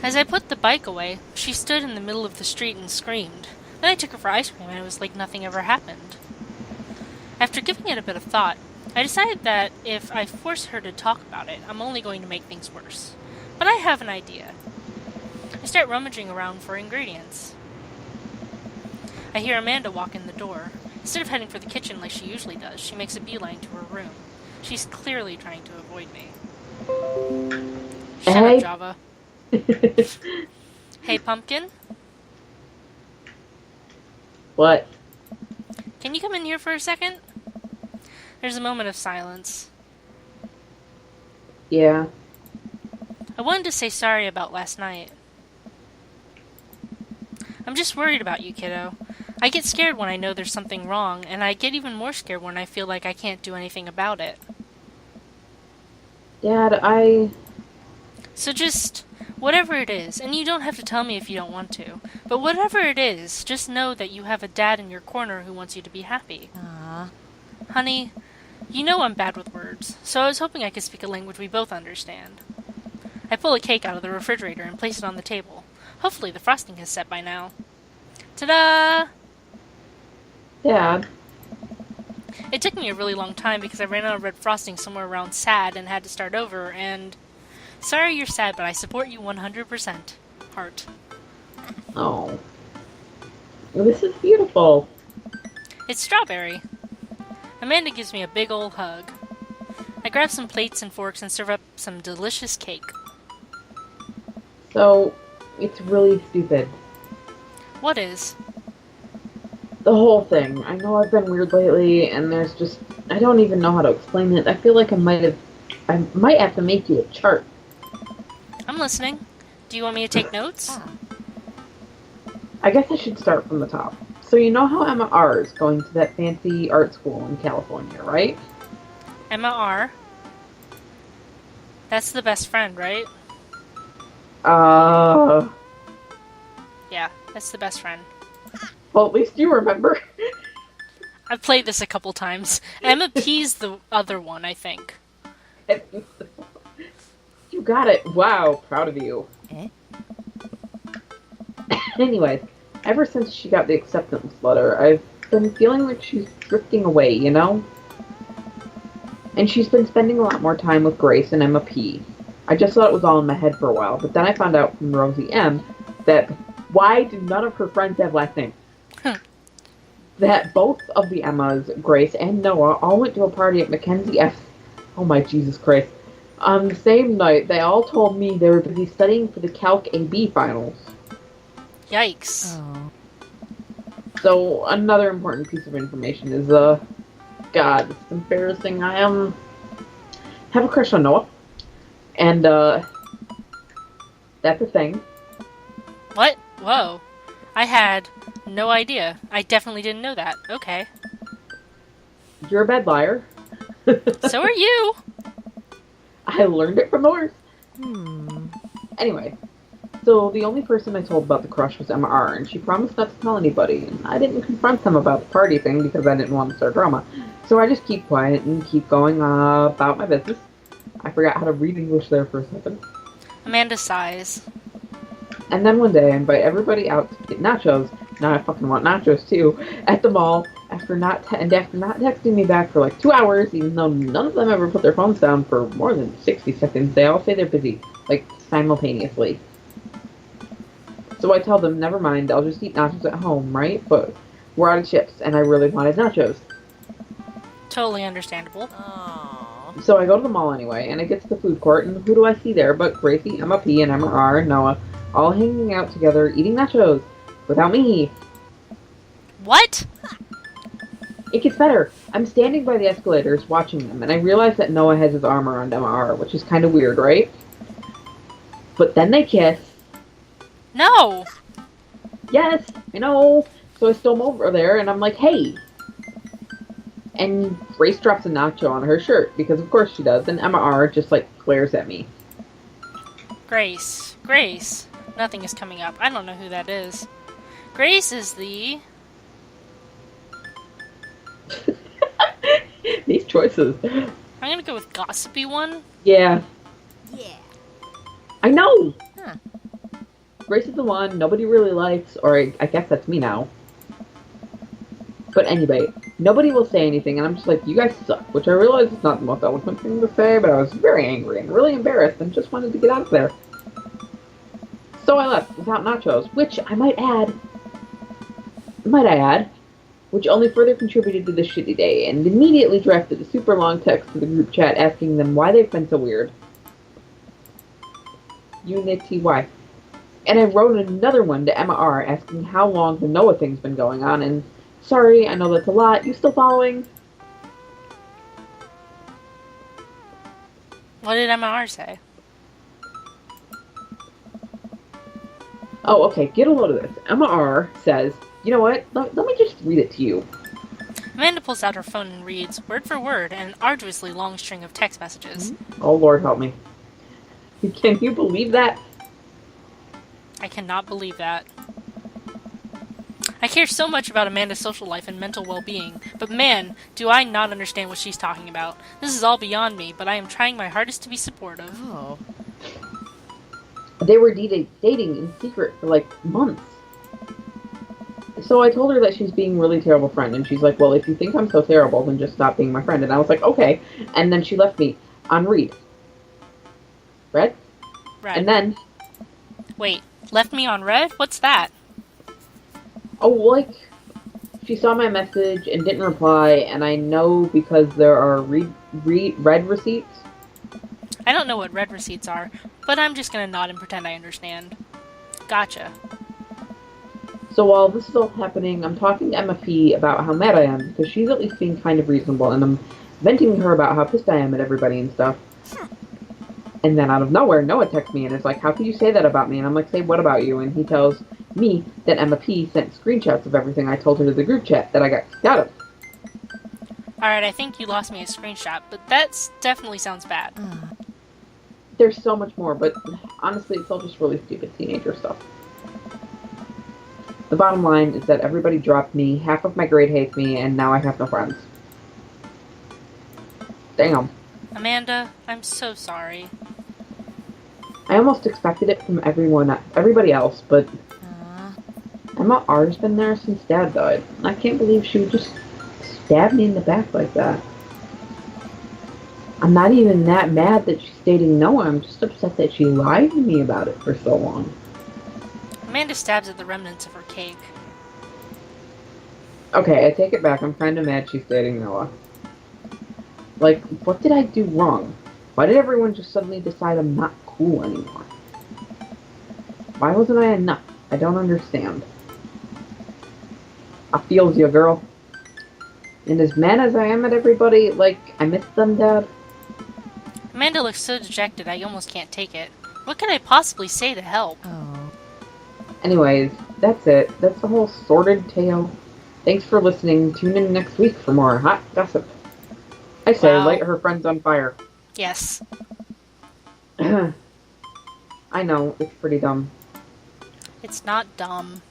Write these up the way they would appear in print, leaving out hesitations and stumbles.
As I put the bike away, she stood in the middle of the street and screamed. Then I took her for ice cream and it was like nothing ever happened. After giving it a bit of thought, I decided that if I force her to talk about it, I'm only going to make things worse. But I have an idea. I start rummaging around for ingredients. I hear Amanda walk in the door. Instead of heading for the kitchen like she usually does, she makes a beeline to her room. She's clearly trying to avoid me. Shut up, Hey. Java. Hey, Pumpkin? What? Can you come in here for a second? There's a moment of silence. Yeah. I wanted to say sorry about last night. I'm just worried about you, kiddo. I get scared when I know there's something wrong, and I get even more scared when I feel like I can't do anything about it. Dad, So just, whatever it is, and you don't have to tell me if you don't want to, but whatever it is, just know that you have a dad in your corner who wants you to be happy. Aww. Honey, you know I'm bad with words, so I was hoping I could speak a language we both understand. I pull a cake out of the refrigerator and place it on the table. Hopefully the frosting has set by now. Ta-da! Dad. It took me a really long time because I ran out of red frosting somewhere around sad and had to start over, and... Sorry you're sad, but I support you 100%. Heart. Oh. This is beautiful. It's strawberry. Amanda gives me a big ol' hug. I grab some plates and forks and serve up some delicious cake. So, it's really stupid. What is? The whole thing. I know I've been weird lately, and there's just... I don't even know how to explain it. I feel like I might have to make you a chart. I'm listening. Do you want me to take notes? I guess I should start from the top. So you know how Emma R is going to that fancy art school in California, right? Emma R. That's the best friend, right? Yeah, that's the best friend. Well, at least you remember. I've played this a couple times. Emma P's the other one, I think. You got it. Wow, proud of you. Anyways, ever since she got the acceptance letter, I've been feeling like she's drifting away, you know? And she's been spending a lot more time with Grace and Emma P. I just thought it was all in my head for a while, but then I found out from Rosie M that why do none of her friends have last names? That both of the Emmas, Grace and Noah, all went to a party at Mackenzie F. Oh my Jesus Christ. On the same night, they all told me they were busy studying for the Calc AB finals. Yikes. Oh. So, another important piece of information is, God, it's embarrassing. I have a crush on Noah. And, that's a thing. What? Whoa. I had no idea. I definitely didn't know that. Okay. You're a bad liar. So are you. I learned it from the worst. Hmm. Anyway, so the only person I told about the crush was Emma R, and she promised not to tell anybody, and I didn't confront them about the party thing because I didn't want to start drama. So I just keep quiet and keep going about my business. I forgot how to read English there for a second. Amanda sighs. And then one day I invite everybody out to get nachos. Now I fucking want nachos too. At the mall, after not texting me back for like 2 hours, even though none of them ever put their phones down for more than 60 seconds, they all say they're busy, like simultaneously. So I tell them, never mind, I'll just eat nachos at home, right? But we're out of chips, and I really wanted nachos. Totally understandable. Aww. So I go to the mall anyway, and I get to the food court, and who do I see there but Gracie, Emma P, and Emma R, and Noah, all hanging out together, eating nachos, without me. What? It gets better. I'm standing by the escalators watching them, and I realize that Noah has his arm around Emma R, which is kind of weird, right? But then they kiss. No! Yes, I know. So I storm over there, and I'm like, hey. And Grace drops a nacho on her shirt, because of course she does, and Emma R just, like, glares at me. Grace. Grace. Nothing is coming up. I don't know who that is. Grace is the... These choices. I'm gonna go with gossipy one. Yeah. Yeah. I know! Huh. Grace is the one nobody really likes, or I guess that's me now. But anyway, nobody will say anything, and I'm just like, you guys suck, which I realize is not the most eloquent thing to say, but I was very angry and really embarrassed and just wanted to get out of there. So I left without nachos, which I might I add, which only further contributed to this shitty day, and immediately drafted a super long text to the group chat asking them why they've been so weird. Unity Y. And I wrote another one to Emma R asking how long the Noah thing's been going on, and sorry, I know that's a lot. You still following? What did Emma R say? Oh, okay, get a load of this. Emma R says, you know what? Let me just read it to you. Amanda pulls out her phone and reads, word for word, an arduously long string of text messages. Oh, Lord help me. Can you believe that? I cannot believe that. I care so much about Amanda's social life and mental well-being, but man, do I not understand what she's talking about. This is all beyond me, but I am trying my hardest to be supportive. Oh. They were dating in secret for like months. So I told her that she's being a really terrible friend, and she's like, well, if you think I'm so terrible, then just stop being my friend. And I was like, okay. And then she left me on read. Read? Red. And then... Wait, left me on red? What's that? Oh, like, she saw my message and didn't reply, and I know because there are red receipts. I don't know what red receipts are, but I'm just gonna nod and pretend I understand. Gotcha. So while this is all happening, I'm talking to Emma P about how mad I am, because she's at least being kind of reasonable, and I'm venting to her about how pissed I am at everybody and stuff. And then out of nowhere, Noah texts me and is like, how could you say that about me? And I'm like, say what about you? And he tells me that Emma P sent screenshots of everything I told her to the group chat that I got kicked out of. Alright, I think you lost me a screenshot, but that definitely sounds bad. There's so much more, but honestly, it's all just really stupid teenager stuff. The bottom line is that everybody dropped me, half of my grade hates me, and now I have no friends. Damn. Amanda, I'm so sorry. I almost expected it from everybody else, but Emma R's been there since Dad died. I can't believe she would just stab me in the back like that. I'm not even that mad that she's dating Noah. I'm just upset that she lied to me about it for so long. Amanda stabs at the remnants of her cake. Okay, I take it back. I'm kind of mad she's dating Noah. Like, what did I do wrong? Why did everyone just suddenly decide I'm not cool anymore? Why wasn't I enough? I don't understand. I feels you, girl. And as mad as I am at everybody, like, I miss them, Dad. Amanda looks so dejected I almost can't take it. What could I possibly say to help? Oh. Anyways, that's it. That's the whole sordid tale. Thanks for listening. Tune in next week for more hot gossip. I say, Wow. light her friends on fire. Yes. I know, it's pretty dumb. It's not dumb.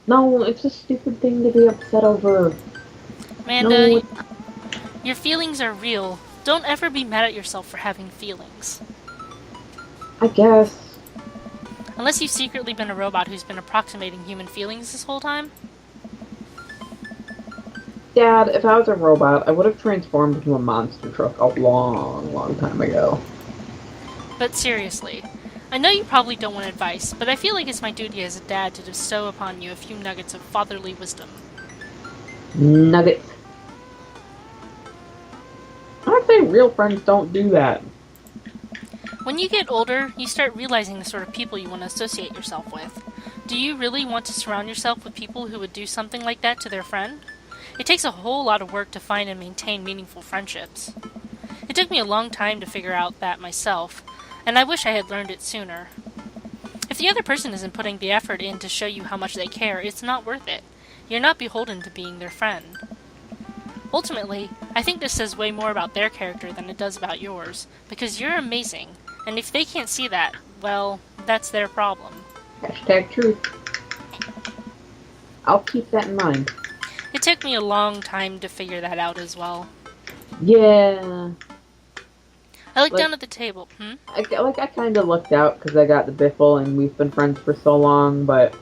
No, it's a stupid thing to be upset over. Amanda, No, your feelings are real. Don't ever be mad at yourself for having feelings. I guess. Unless you've secretly been a robot who's been approximating human feelings this whole time. Dad, if I was a robot, I would have transformed into a monster truck a long, long time ago. But seriously, I know you probably don't want advice, but I feel like it's my duty as a dad to bestow upon you a few nuggets of fatherly wisdom. Nugget. I say real friends don't do that. When you get older, you start realizing the sort of people you want to associate yourself with. Do you really want to surround yourself with people who would do something like that to their friend? It takes a whole lot of work to find and maintain meaningful friendships. It took me a long time to figure out that myself, and I wish I had learned it sooner. If the other person isn't putting the effort in to show you how much they care, it's not worth it. You're not beholden to being their friend. Ultimately, I think this says way more about their character than it does about yours, because you're amazing, and if they can't see that, well, that's their problem. Hashtag truth. I'll keep that in mind. It took me a long time to figure that out as well. Yeah. I looked Like- down at the table. I kind of looked out because I got the biffle and we've been friends for so long, but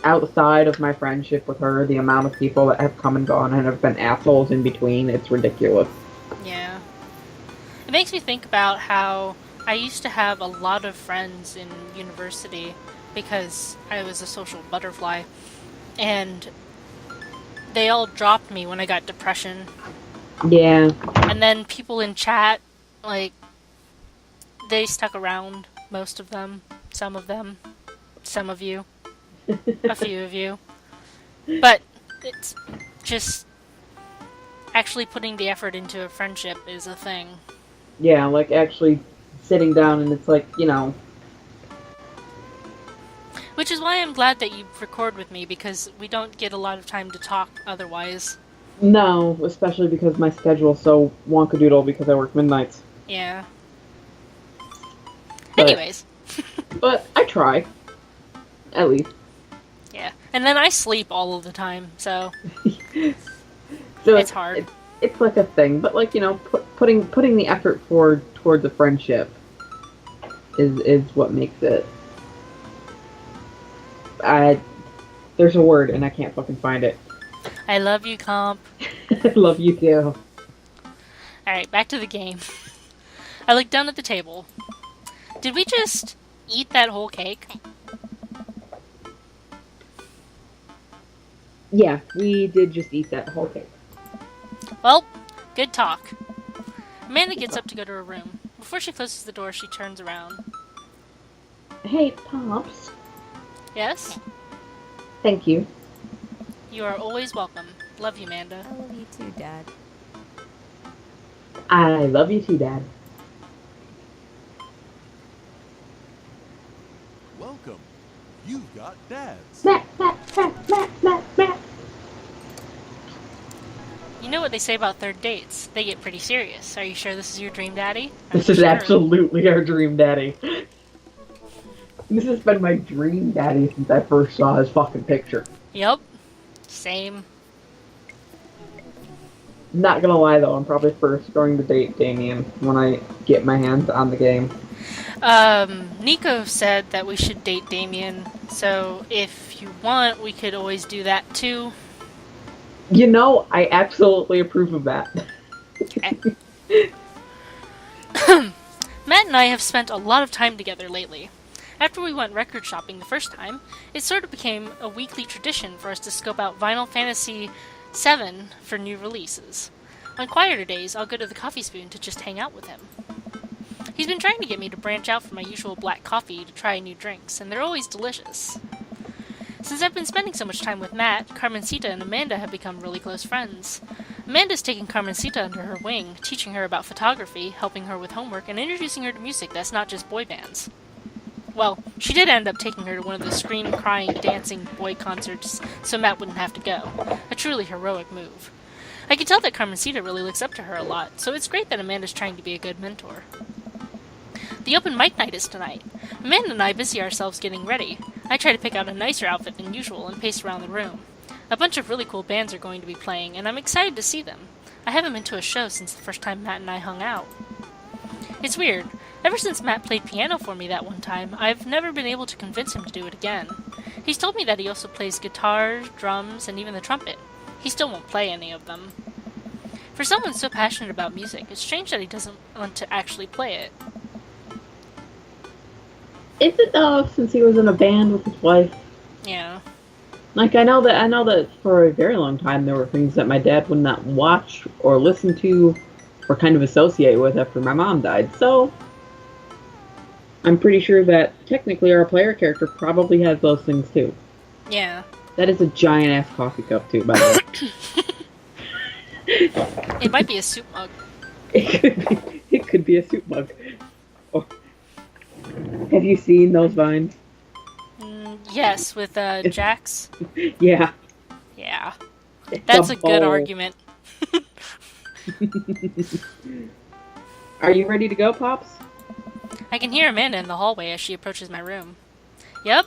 outside of my friendship with her, the amount of people that have come and gone and have been assholes in between, it's ridiculous. Yeah. It makes me think about how I used to have a lot of friends in university because I was a social butterfly, and they all dropped me when I got depression. Yeah. And then people in chat, like, they stuck around, most of them, some of you, a few of you. But it's just actually putting the effort into a friendship is a thing. Yeah, like actually sitting down and it's like, Which is why I'm glad that you record with me, because we don't get a lot of time to talk otherwise. no, especially because my schedule's so wonkadoodle because I work midnights. Yeah. But- Anyways. But I try. At least. Yeah. And then I sleep all of the time, so So it's hard. It's like a thing, but like, putting the effort forward towards a friendship is what makes it. There's a word and I can't fucking find it. I love you, Comp. I love you too. Alright, back to the game. I looked down at the table. Did we just eat that whole cake? Yeah, we did just eat that whole cake. Well, good talk. Amanda gets up to go to her room. Before she closes the door, she turns around. Hey, Pops. Yes? Thank you. You are always welcome. Love you, Amanda. I love you too, Dad. I love you too, Dad. Welcome. You've got dads. Matt, Matt, Matt, Matt, Matt, Matt. You know what they say about third dates. They get pretty serious. Are you sure this is your dream daddy? This I'm is sure. absolutely our dream daddy. This has been my dream daddy since I first saw his fucking picture. Yep. Same. Not gonna lie though, I'm probably first going to date Damien when I get my hands on the game. Nico said that we should date Damien, so if you want, we could always do that too. I absolutely approve of that. Okay. Matt and I have spent a lot of time together lately. After we went record shopping the first time, it sort of became a weekly tradition for us to scope out Final Fantasy VII for new releases. On quieter days, I'll go to the Coffee Spoon to just hang out with him. He's been trying to get me to branch out from my usual black coffee to try new drinks, and they're always delicious. Since I've been spending so much time with Matt, Carmencita and Amanda have become really close friends. Amanda's taken Carmencita under her wing, teaching her about photography, helping her with homework, and introducing her to music that's not just boy bands. Well, she did end up taking her to one of the scream, crying, dancing boy concerts, so Matt wouldn't have to go. A truly heroic move. I can tell that Carmencita really looks up to her a lot, so it's great that Amanda's trying to be a good mentor. The open mic night is tonight. Amanda and I busy ourselves getting ready. I try to pick out a nicer outfit than usual and pace around the room. A bunch of really cool bands are going to be playing, and I'm excited to see them. I haven't been to a show since the first time Matt and I hung out. It's weird. Ever since Matt played piano for me that one time, I've never been able to convince him to do it again. He's told me that he also plays guitar, drums, and even the trumpet. He still won't play any of them. For someone so passionate about music, it's strange that he doesn't want to actually play it. Is it though, since he was in a band with his wife? Yeah. Like I know that for a very long time there were things that my dad would not watch or listen to or kind of associate with after my mom died, so I'm pretty sure that technically our player character probably has those things too. Yeah. That is a giant ass coffee cup too, by the way. It might be a soup mug. It could be a soup mug. Or, have you seen those vines? Yes, with Jax. Yeah. Yeah. It's That's a good bowl. argument. Are you ready to go, Pops? I can hear Amanda in the hallway as she approaches my room. Yep.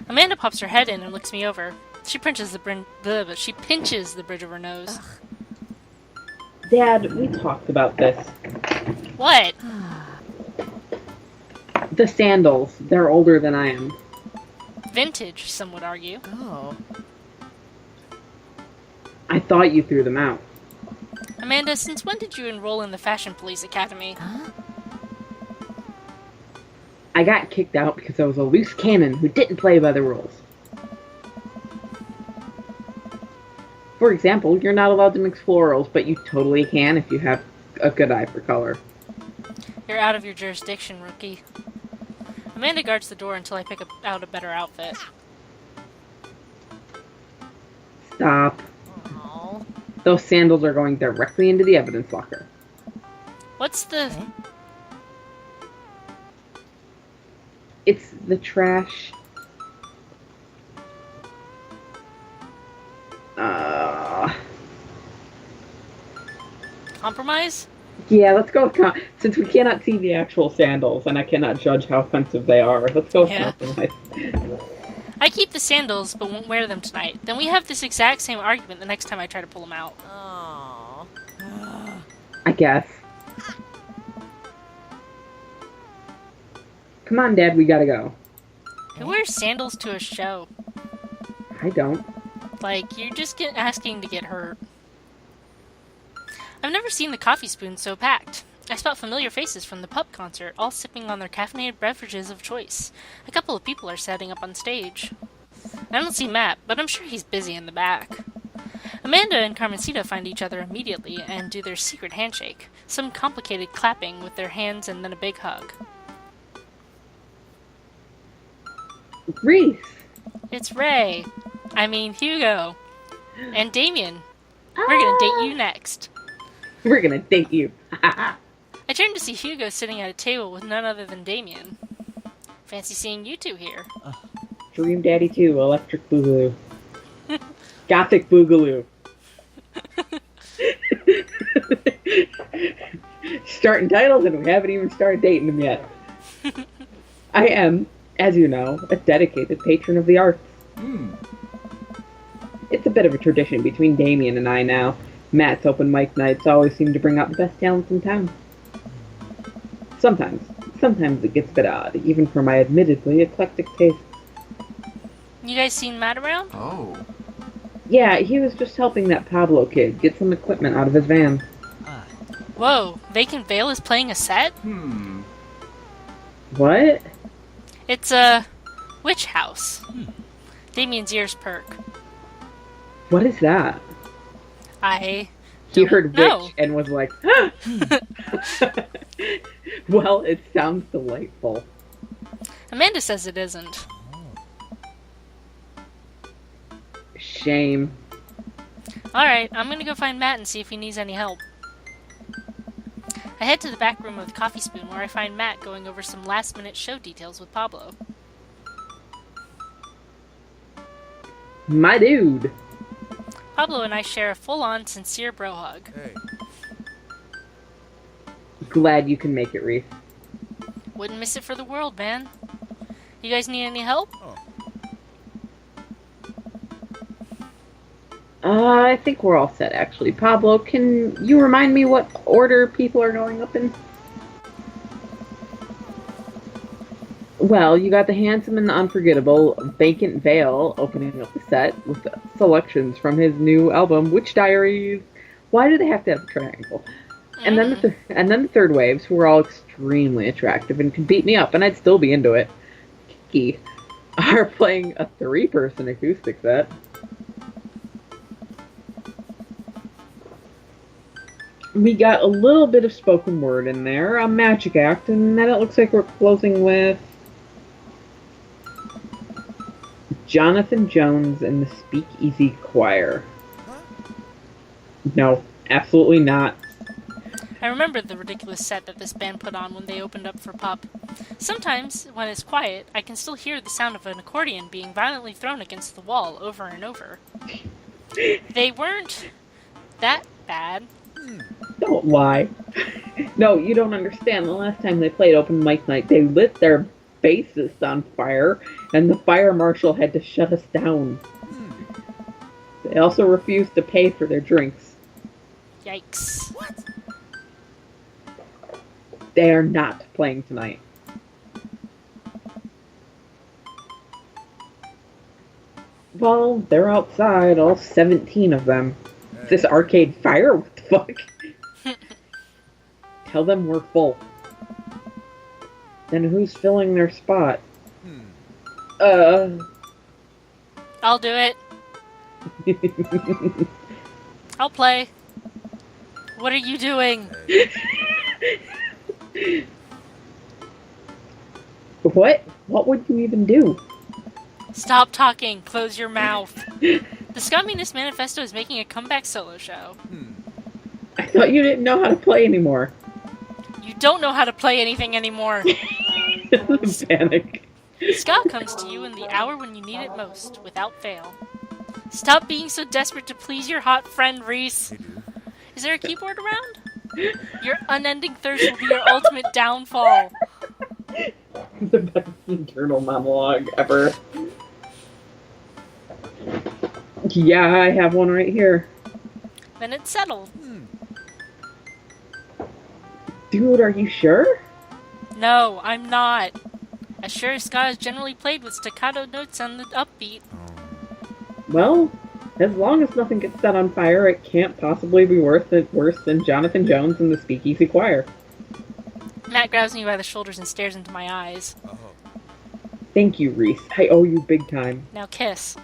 Amanda pops her head in and looks me over. She pinches the bridge of her nose. Dad, we talked about this. What? The sandals. They're older than I am. Vintage, some would argue. Oh. I thought you threw them out. Amanda, since when did you enroll in the Fashion Police Academy? Huh? I got kicked out because I was a loose cannon who didn't play by the rules. For example, you're not allowed to mix florals, but you totally can if you have a good eye for color. You're out of your jurisdiction, rookie. Amanda guards the door until I pick out a better outfit. Stop. Oh. Those sandals are going directly into the evidence locker. What's the... Okay. It's the trash. Compromise? Yeah, let's go with since we cannot see the actual sandals and I cannot judge how offensive they are. Let's go with Yeah. compromise. I keep the sandals, but won't wear them tonight. Then we have this exact same argument the next time I try to pull them out. Oh. I guess. Come on, Dad, we gotta go. Who wears sandals to a show? I don't. Like, you're just asking to get hurt. I've never seen the coffee spoon so packed. I spot familiar faces from the pub concert, all sipping on their caffeinated beverages of choice. A couple of people are setting up on stage. I don't see Matt, but I'm sure he's busy in the back. Amanda and Carmencita find each other immediately and do their secret handshake, some complicated clapping with their hands and then a big hug. Reese! It's Ray. I mean, Hugo. And Damien. We're gonna date you next. We're gonna date you. I turned to see Hugo sitting at a table with none other than Damien. Fancy seeing you two here. Dream Daddy 2, Electric Boogaloo. Gothic Boogaloo. Starting titles and we haven't even started dating them yet. I am, as you know, a dedicated patron of the arts. It's a bit of a tradition between Damien and I now. Matt's open mic nights always seem to bring out the best talents in town. Sometimes it gets a bit odd, even for my admittedly eclectic taste. You guys seen Matt around? Oh. Yeah, he was just helping that Pablo kid get some equipment out of his van. Whoa, Vacant Vale is playing a set? What? It's a witch house. Damien's ears perk. What is that? I He heard know. witch and was like, well, it sounds delightful. Amanda says it isn't. Shame. Alright, I'm gonna go find Matt and see if he needs any help. I head to the back room of the Coffee Spoon where I find Matt going over some last-minute show details with Pablo. My dude. Pablo and I share a full-on, sincere bro hug. Hey. Glad you can make it, Reese. Wouldn't miss it for the world, man. You guys need any help? I think we're all set, actually. Pablo, can you remind me what order people are going up in? Well, you got the handsome and the unforgettable Vacant Vale opening up the set with selections from his new album, Witch Diaries. Why do they have to have a triangle? And then the third waves, who were all extremely attractive and could beat me up, and I'd still be into it. Kiki are playing a 3-person acoustic set. We got a little bit of spoken word in there, a magic act, and then it looks like we're closing with Jonathan Jones and the Speakeasy Choir. No, absolutely not. I remember the ridiculous set that this band put on when they opened up for Pup. Sometimes, when it's quiet, I can still hear the sound of an accordion being violently thrown against the wall over and over. They weren't that bad. Don't lie. No, you don't understand. The last time they played open mic night, they lit their bassist on fire, and the fire marshal had to shut us down. They also refused to pay for their drinks. Yikes. They are not playing tonight. Well, they're outside, all 17 of them. Is this arcade fire? What the fuck? Tell them we're full. Then who's filling their spot? I'll do it. I'll play. What are you doing? What? What would you even do? Stop talking. Close your mouth. The Scumminess Manifesto is making a comeback solo show. I thought you didn't know how to play anymore. You don't know how to play anything anymore. Panic. Ska comes to you in the hour when you need it most, without fail. Stop being so desperate to please your hot friend, Reese. Is there a keyboard around? Your unending thirst will be your ultimate downfall. The best internal monologue ever. Yeah, I have one right here. Then it's settled. Dude, are you sure? No, I'm not. As sure as ska is generally played with staccato notes on the upbeat. Well, as long as nothing gets set on fire, it can't possibly be worse than Jonathan Jones and the Speakeasy Choir. Matt grabs me by the shoulders and stares into my eyes. Thank you, Reese. I owe you big time. Now kiss.